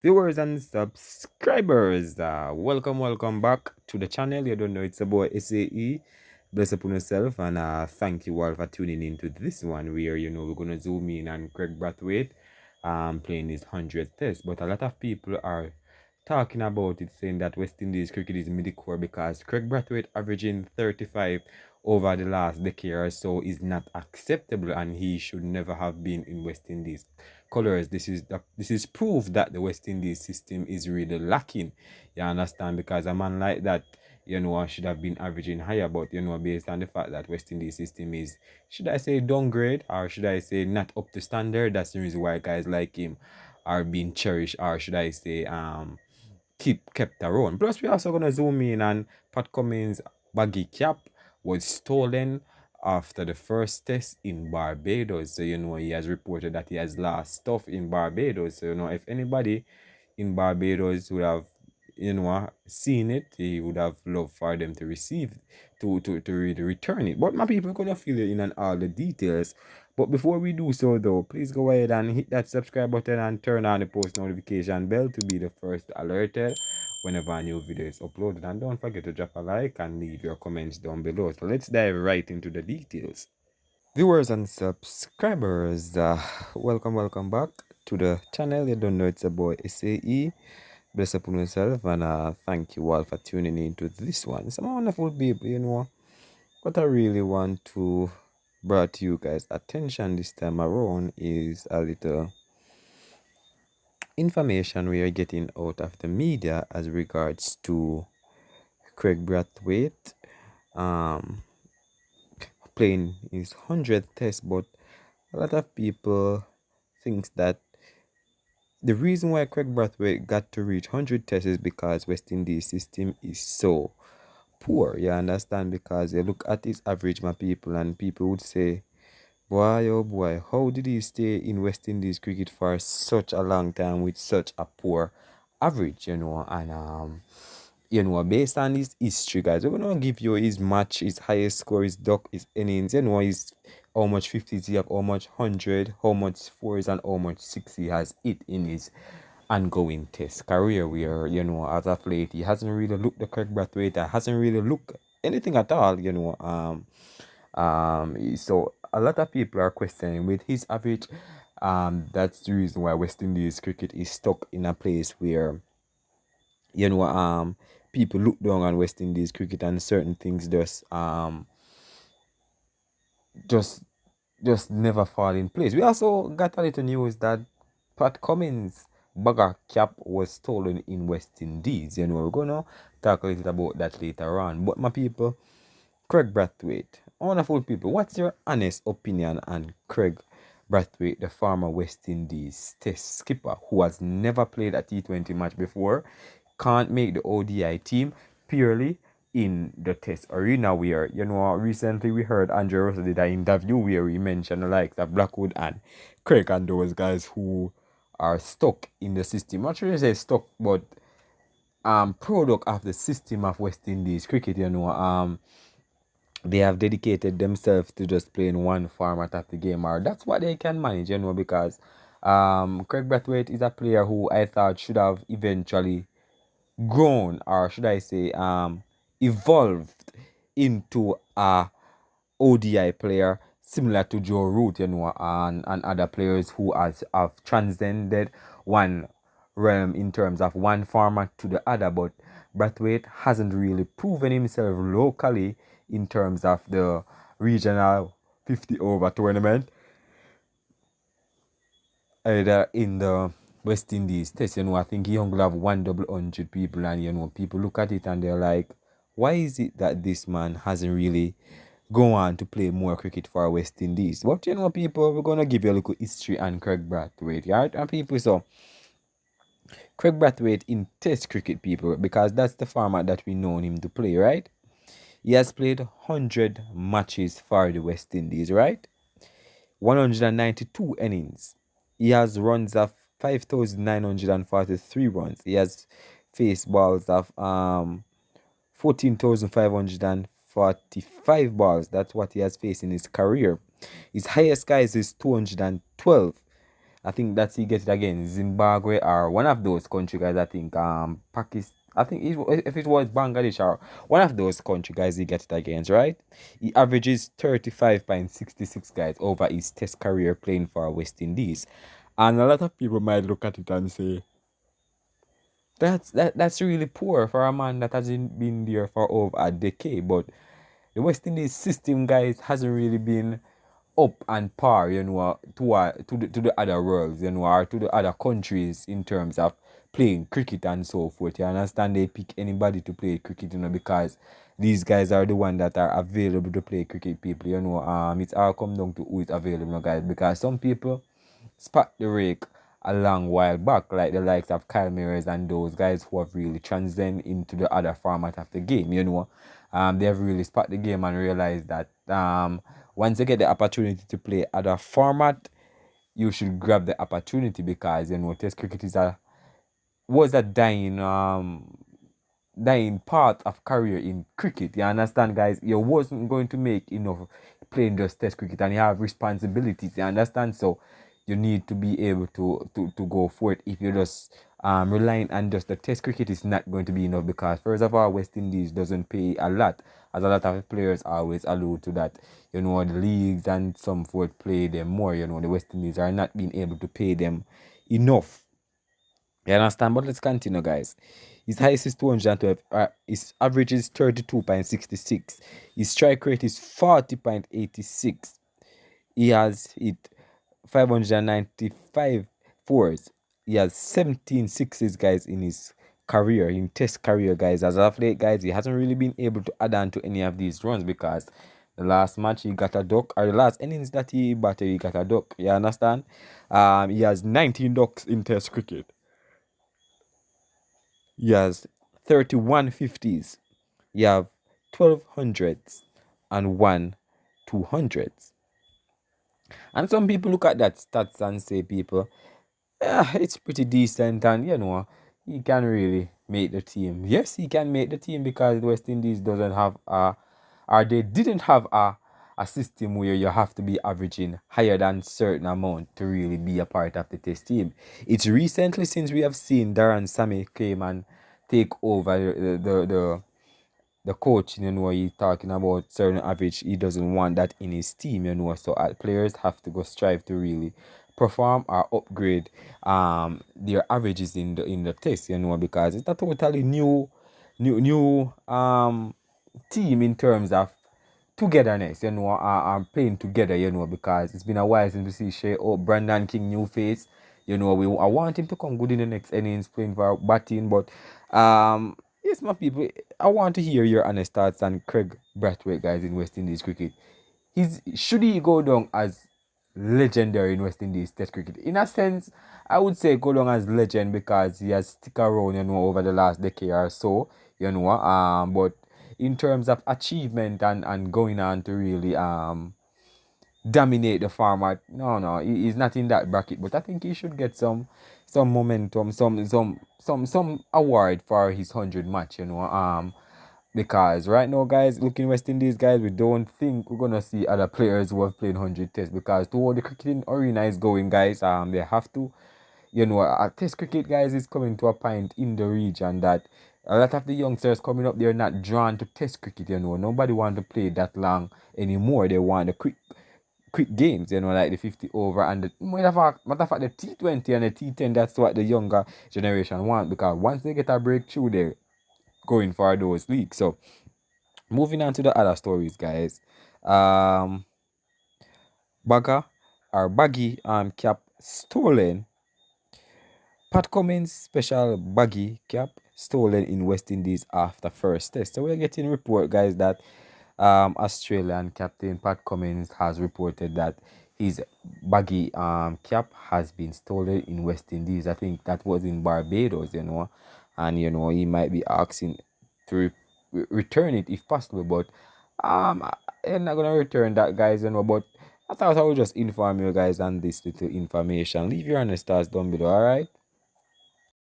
Viewers and subscribers, welcome back to the channel. You don't know, it's a boy SAE. Bless upon yourself, and thank you all for tuning into this one where we're gonna zoom in on Kraigg Brathwaite playing his 100th test. But a lot of people are talking about it, saying that West Indies cricket is mediocre because Kraigg Brathwaite averaging 35 over the last decade or so is not acceptable, and he should never have been in West Indies colors. This is proof that the West Indies system is really lacking. You understand? Because a man like that, should have been averaging higher, but based on the fact that West Indies system is, should I say, downgrade, or should I say not up to standard, that's the reason why guys like him are being cherished, or should I say kept around. Plus, we're also gonna zoom in on Pat Cummins' baggy cap was stolen after the first test in Barbados. So he has reported that he has lost stuff in Barbados. So if anybody in Barbados would have seen it, he would have loved for them to receive to really return it. But my people are gonna fill it in on all the details. But before we do so though, please go ahead and hit that subscribe button and turn on the post notification bell to be the first alerted whenever a new video is uploaded. And don't forget to drop a like and leave your comments down below. So let's dive right into the details. Viewers and subscribers, welcome back to the channel. You don't know, it's a boy SAE. Bless upon yourself, and thank you all for tuning into this one. Some wonderful people, what I really want to bring to you guys attention this time around is a little information we are getting out of the media as regards to Kraigg Brathwaite playing his 100th test. But a lot of people thinks that the reason why Kraigg Brathwaite got to reach 100 tests is because West Indies system is so poor. You understand? Because you look at his average, my people, and people would say, boy, oh boy, how did he stay in West Indies cricket for such a long time with such a poor average, and based on his history, guys, we're gonna give you his match, his highest score, his duck, his innings, his how much 50s he have, how much 100, how much fours, and how much 6 he has hit in his ongoing test career, where as of late he hasn't really looked the Kraigg Brathwaite, hasn't really looked anything at all, so a lot of people are questioning with his average. That's the reason why West Indies cricket is stuck in a place where people look down on West Indies cricket, and certain things just just never fall in place. We also got a little news that Pat Cummins' bagger cap was stolen in West Indies. We're gonna talk a little about that later on. But my people, Kraigg Brathwaite, wonderful people, what's your honest opinion on Kraigg Brathwaite, the former West Indies test skipper who has never played a T20 match before, can't make the ODI team purely in the test arena, where recently we heard Andrew Russell did an interview where he mentioned the likes of Blackwood and Kraigg and those guys who are stuck in the system. Not sure you say stuck, but product of the system of West Indies cricket, they have dedicated themselves to just playing one format of the game, or that's what they can manage, because Kraigg Brathwaite is a player who I thought should have eventually grown, or should I say evolved into a ODI player similar to Joe Root, and other players who have transcended one realm in terms of one format to the other. But Brathwaite hasn't really proven himself locally in terms of the regional 50 over tournament, either in the West Indies test. I think he only have one double 100 people, and people look at it and they're like, why is it that this man hasn't really go on to play more cricket for West Indies? But people, we're gonna give you a little history on Kraigg Brathwaite, right? And people, so Kraigg Brathwaite in test cricket, people, because that's the format that we know him to play, right? He has played 100 matches for the West Indies, right? 192 innings. He has runs of 5,943 runs. He has faced balls of 14,545 balls. That's what he has faced in his career. His highest skies is 212. I think that's he gets it again. Zimbabwe or one of those country guys. I think Pakistan. I think if it was Bangladesh or one of those country guys, he gets it against, right? He averages 35.66 guys over his test career playing for West Indies, and a lot of people might look at it and say that's really poor for a man that hasn't been there for over a decade. But the West Indies system, guys, hasn't really been up and par, to the other worlds, or to the other countries in terms of playing cricket and so forth. You understand? They pick anybody to play cricket, because these guys are the ones that are available to play cricket. People, it's all come down to who is available, guys. Because some people spot the rake a long while back, like the likes of Kyle Mirrors and those guys who have really transcended into the other format of the game, they have really spot the game and realized that once you get the opportunity to play other format, you should grab the opportunity because Test cricket was a dying part of career in cricket. You understand, guys? You wasn't going to make enough playing just Test cricket, and you have responsibilities. You understand? So you need to be able to go for it. If you're just relying on just the Test cricket, is not going to be enough because first of all, West Indies doesn't pay a lot, as a lot of players always allude to that. The leagues and some forth play them more. The West Indies are not being able to pay them enough. You understand? But let's continue, guys. His highest is 212. His average is 32.66. His strike rate is 40.86. He has hit 595 fours. He has 17 sixes, guys, in his career, in test career, guys. As of late, guys, he hasn't really been able to add on to any of these runs because the last match he got a duck, or the last innings that he batted, he got a duck. You understand? He has 19 ducks in test cricket. He has 31 50s. You have 12 hundreds and 200s. And some people look at that stats and say, people, yeah, it's pretty decent, and he can really make the team. Yes, he can make the team because the West Indies doesn't have or they didn't have a system where you have to be averaging higher than certain amount to really be a part of the test team. It's recently since we have seen Darren Sammy came and take over the coach, he's talking about certain average. He doesn't want that in his team, So players have to go strive to really perform or upgrade their averages in the test, because it's a totally new team in terms of togetherness, and playing together, because it's been a while since we see Brandon King, new face. I want him to come good in the next innings playing for batting, but yes, my people, I want to hear your honest thoughts on Kraigg Brathwaite, guys, in West Indies cricket. Should he go down as legendary in West Indies Test cricket? In a sense, I would say go down as legend because he has stick around, over the last decade or so, but in terms of achievement and going on to really dominate the format, no, he's not in that bracket. But I think he should get some momentum, some award for his 100 match, because right now, guys, looking West Indies, guys, we don't think we're gonna see other players who have played 100 tests because to all the cricketing arena is going, guys, they have to, test cricket, guys, is coming to a point in the region that a lot of the youngsters coming up, they're not drawn to test cricket, Nobody want to play that long anymore. They want the quick games, like the 50 over and the matter of fact the T20 and the T10. That's what the younger generation want because once they get a breakthrough, they're going for those leagues. So moving on to the other stories, guys. Bagger or baggy cap stolen. Pat Cummins special baggy cap stolen in West Indies after first test. So we're getting report, guys, that Australian captain Pat Cummins has reported that his baggy cap has been stolen in West Indies. I think that was in Barbados, and he might be asking to return it if possible. But I'm not gonna return that, guys, But I thought I would just inform you guys on this little information. Leave your honest thoughts down below, alright?